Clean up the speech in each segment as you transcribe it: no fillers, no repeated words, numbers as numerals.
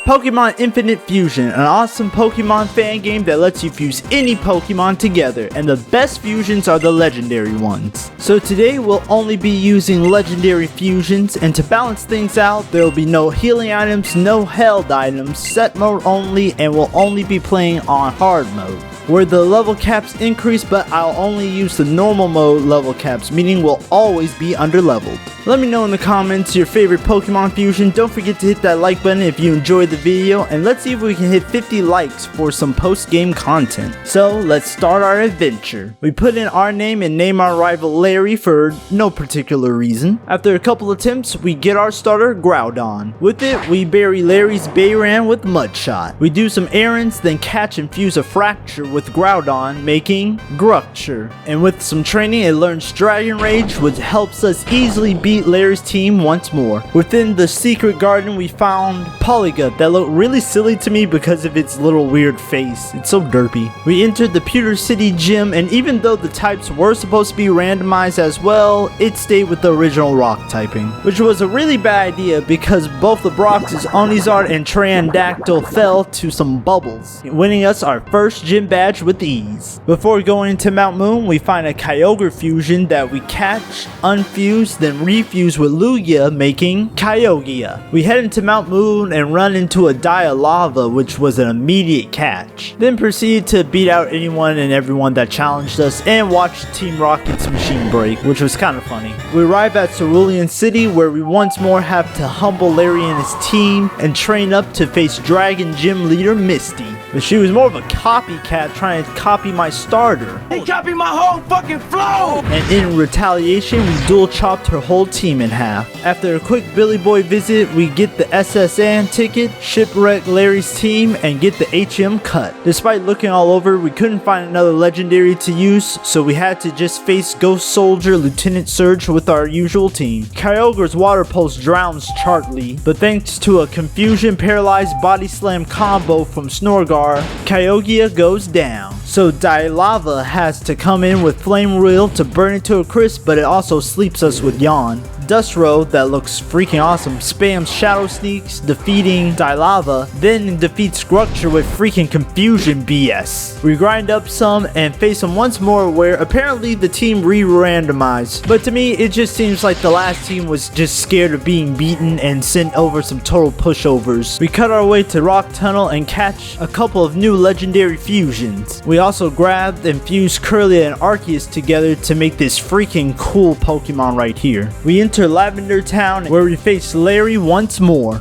Pokemon Infinite Fusion, an awesome Pokemon fan game that lets you fuse any Pokemon together, and the best fusions are the legendary ones. So today we'll only be using legendary fusions, and to balance things out, there will be no healing items, no held items, set mode only, and we'll only be playing on hard mode, where the level caps increase, but I'll only use the normal mode level caps, meaning we'll always be underleveled. Let me know in the comments your favorite Pokemon fusion. Don't forget to hit that like button if you enjoyed the video, and let's see if we can hit 50 likes for some post-game content. So let's start our adventure. We put in our name and name our rival Larry for no particular reason. After a couple attempts, we get our starter Groudon. With it, we bury Larry's Bayran with Mudshot. We do some errands, then catch and fuse a Fracture with Groudon, making Gructure. And with some training, it learns Dragon Rage, which helps us easily beat Larry's team once more. Within the secret garden, we found Polygon that looked really silly to me because of its little weird face. It's so derpy. We entered the Pewter City Gym, and even though the types were supposed to be randomized as well, it stayed with the original rock typing, which was a really bad idea because both the Brox's Onizard and Trandactyl fell to some bubbles, winning us our first gym badge with ease. Before going into Mount Moon, we find a Kyogre fusion that we catch, unfuse, then refuse with Lugia, making Kyogre. We head into Mount Moon and run into a Dialava, which was an immediate catch. Then proceed to beat out anyone and everyone that challenged us and watch Team Rocket's machine break, which was kind of funny. We arrive at Cerulean City, where we once more have to humble Larry and his team and train up to face Dragon Gym leader Misty. But she was more of a copycat trying to copy my starter. He copied my whole fucking flow! And in retaliation, we dual chopped her whole team in half. After a quick Billy Boy visit, we get the SSN ticket, shipwreck Larry's team, and get the HM cut. Despite looking all over, we couldn't find another legendary to use, so we had to just face Ghost Soldier Lieutenant Surge with our usual team. Kyogre's Water Pulse drowns Chartly, but thanks to a Confusion Paralyzed Body Slam combo from Snorgar, Kyogre goes down. So Dialava has to come in with Flame Wheel to burn it to a crisp, but it also sleeps us with Yawn. Dustrow, that looks freaking awesome, spams Shadow Sneaks, defeating Dialava, then defeats Gructure with freaking Confusion BS. We grind up some and face him once more, where apparently the team re-randomized, but to me it just seems like the last team was just scared of being beaten and sent over some total pushovers. We cut our way to Rock Tunnel and catch a couple of new legendary fusions. We also grabbed and fused Kirlia and Arceus together to make this freaking cool Pokemon right here. We enter Lavender Town, where we face Larry once more.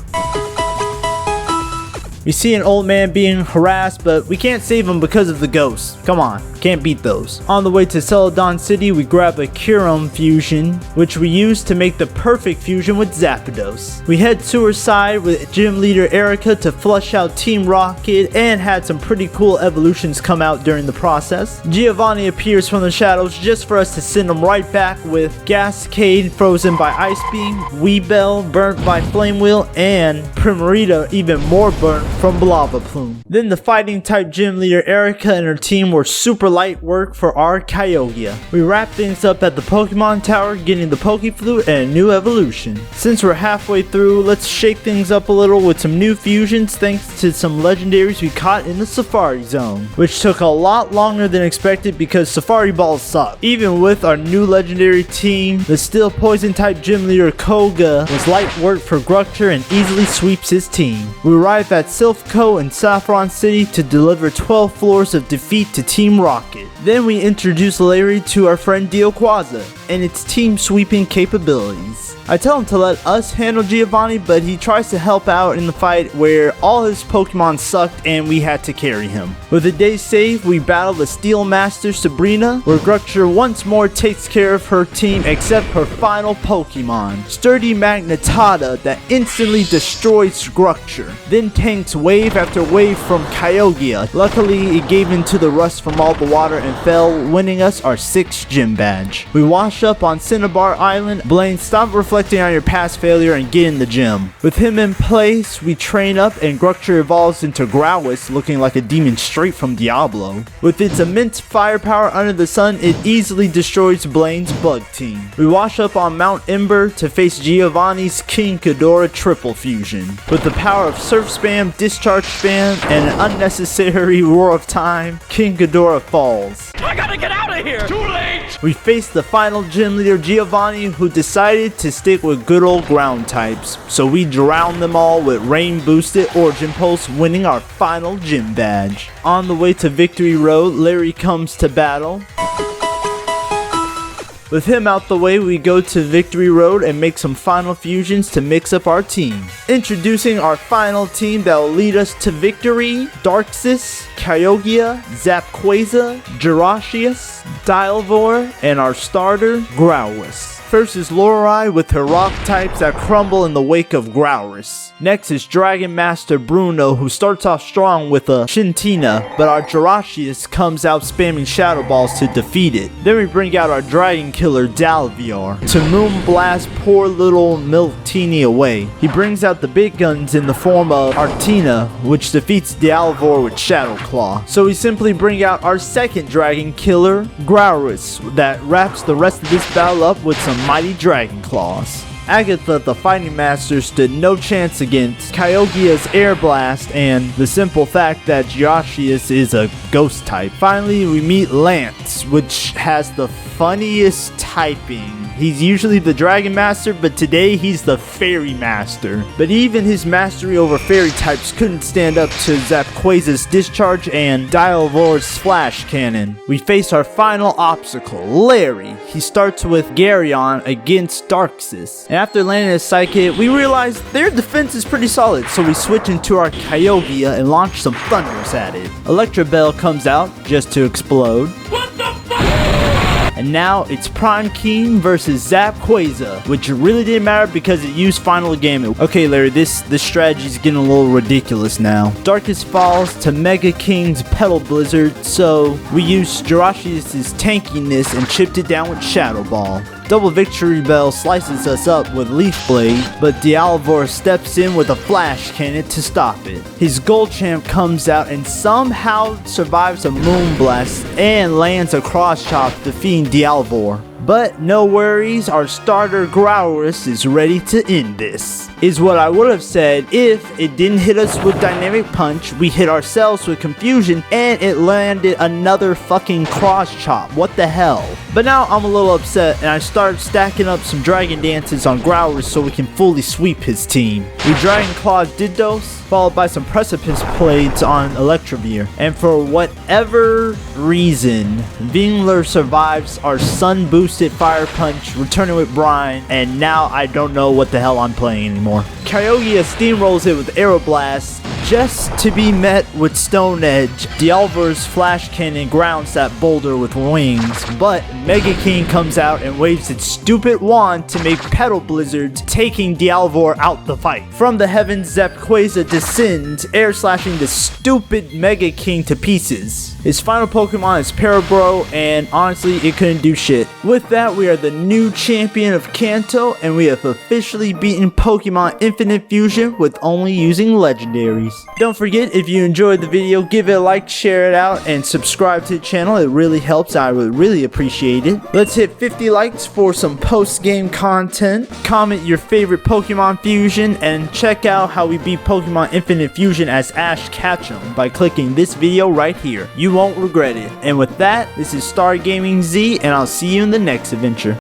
We see an old man being harassed, but we can't save him because of the ghosts. Come on, can't beat those. On the way to Celadon City, we grab a Kyurem fusion, which we use to make the perfect fusion with Zapdos. We head to her side with gym leader Erica to flush out Team Rocket, and had some pretty cool evolutions come out during the process. Giovanni appears from the shadows just for us to send him right back with Gascade frozen by Ice Beam, Weebell burnt by Flame Wheel, and Primarita even more burnt from Lava Plume. Then the fighting type gym leader Erica and her team were super light work for our Kyogre. We wrap things up at the Pokemon Tower, getting the Pokeflute and a new evolution. Since we're halfway through, let's shake things up a little with some new fusions thanks to some legendaries we caught in the Safari Zone, which took a lot longer than expected because Safari Balls suck. Even with our new legendary team, the still poison type gym leader Koga was light work for Gructure and easily sweeps his team. We arrive at Silphco and Saffron City to deliver 12 floors of defeat to Team Rocket. Then we introduce Larry to our friend Dialquaza and its team sweeping capabilities. I tell him to let us handle Giovanni, but he tries to help out in the fight where all his Pokemon sucked and we had to carry him. With a day save, we battle the Steel Master Sabrina, where Gructure once more takes care of her team except her final Pokemon, Sturdy Magnetada, that instantly destroys Gructure, then tanks wave after wave from Kyogre. Luckily, it gave into the rust from all the water and fell, winning us our 6th gym badge. We wash wash up on Cinnabar Island. Blaine, stop reflecting on your past failure and get in the gym. With him in place, we train up and Gructure evolves into Growlithe, looking like a demon straight from Diablo. With its immense firepower under the sun, it easily destroys Blaine's bug team. We wash up on Mount Ember to face Giovanni's King Ghidorah triple fusion. With the power of Surf Spam, Discharge Spam, and an unnecessary Roar of Time, King Ghidorah falls. I gotta get out of here! Too late! We face the final gym leader, Giovanni, who decided to stick with good old ground types, so we drown them all with rain boosted Origin Pulse, winning our final gym badge. On the way to Victory Road, Larry comes to battle. With him out the way, we go to Victory Road and make some final fusions to mix up our team. Introducing our final team that will lead us to victory: Darksis, Kyogre, Zapquaza, Jirachius, Dialvor, and our starter, Growlithe. First is Lorelei with her rock types that crumble in the wake of Growlithe. Next is Dragon Master Bruno, who starts off strong with a Shintina, but our Jirachius comes out spamming Shadow Balls to defeat it. Then we bring out our Dragon Killer Dalvior to Moonblast poor little Miltini away. He brings out the big guns in the form of Artina, which defeats Dialvor with Shadow Claw. So we simply bring out our second Dragon Killer, Growlithe, that wraps the rest of this battle up with some mighty Dragon Claws. Agatha, the Fighting Master, stood no chance against Kyogre's Air Blast and the simple fact that Jirachius is a ghost type. Finally, we meet Lance, which has the funniest typing. He's usually the Dragon Master, but today he's the Fairy Master. But even his mastery over Fairy types couldn't stand up to Zapquaza's Discharge and Dialvor's Splash Cannon. We face our final obstacle, Larry. He starts with Garyon against Darksis. And after landing a Psychic, we realize their defense is pretty solid, so we switch into our Kyogre and launch some thunders at it. Electrobell comes out just to explode. And now it's Prime King versus Zapquaza, which really didn't matter because it used Final Gamut. Okay, Larry, this strategy is getting a little ridiculous now. Darkest falls to Mega King's Petal Blizzard, so we used Jirachius' tankiness and chipped it down with Shadow Ball. Double Victory Bell slices us up with Leaf Blade, but Dialvor steps in with a Flash Cannon to stop it. His Gold Champ comes out and somehow survives a Moonblast and lands a Cross Chop, defeating Dialvor. But no worries, our starter Growlithe is ready to end this. Is what I would have said if it didn't hit us with Dynamic Punch, we hit ourselves with Confusion, and it landed another fucking Cross Chop. What the hell? But now I'm a little upset, and I started stacking up some Dragon Dances on Growlithe so we can fully sweep his team. We Dragon Claw Diddos, followed by some Precipice Blades on Electrovere. And for whatever reason, Vingler survives our Sun Boosted Fire Punch, returning with Brine, and now I don't know what the hell I'm playing anymore. Kyogre steamrolls it with Aeroblast, just to be met with Stone Edge. Dialvor's Flash Cannon grounds that boulder with wings, but Mega King comes out and waves its stupid wand to make Petal Blizzards, taking Dialvor out the fight. From the heavens, Zapquaza descends, air slashing the stupid Mega King to pieces. His final Pokemon is Parabro, and honestly, it couldn't do shit. With that, we are the new champion of Kanto, and we have officially beaten Pokemon Infinite Fusion with only using legendaries. Don't forget, if you enjoyed the video, give it a like, share it out, and subscribe to the channel. It really helps. I would really appreciate it. Let's hit 50 likes for some post-game content. Comment your favorite Pokemon Fusion, and check out how we beat Pokemon Infinite Fusion as Ash Ketchum by clicking this video right here. You won't regret it. And with that, this is Star Gaming Z, and I'll see you in the next adventure.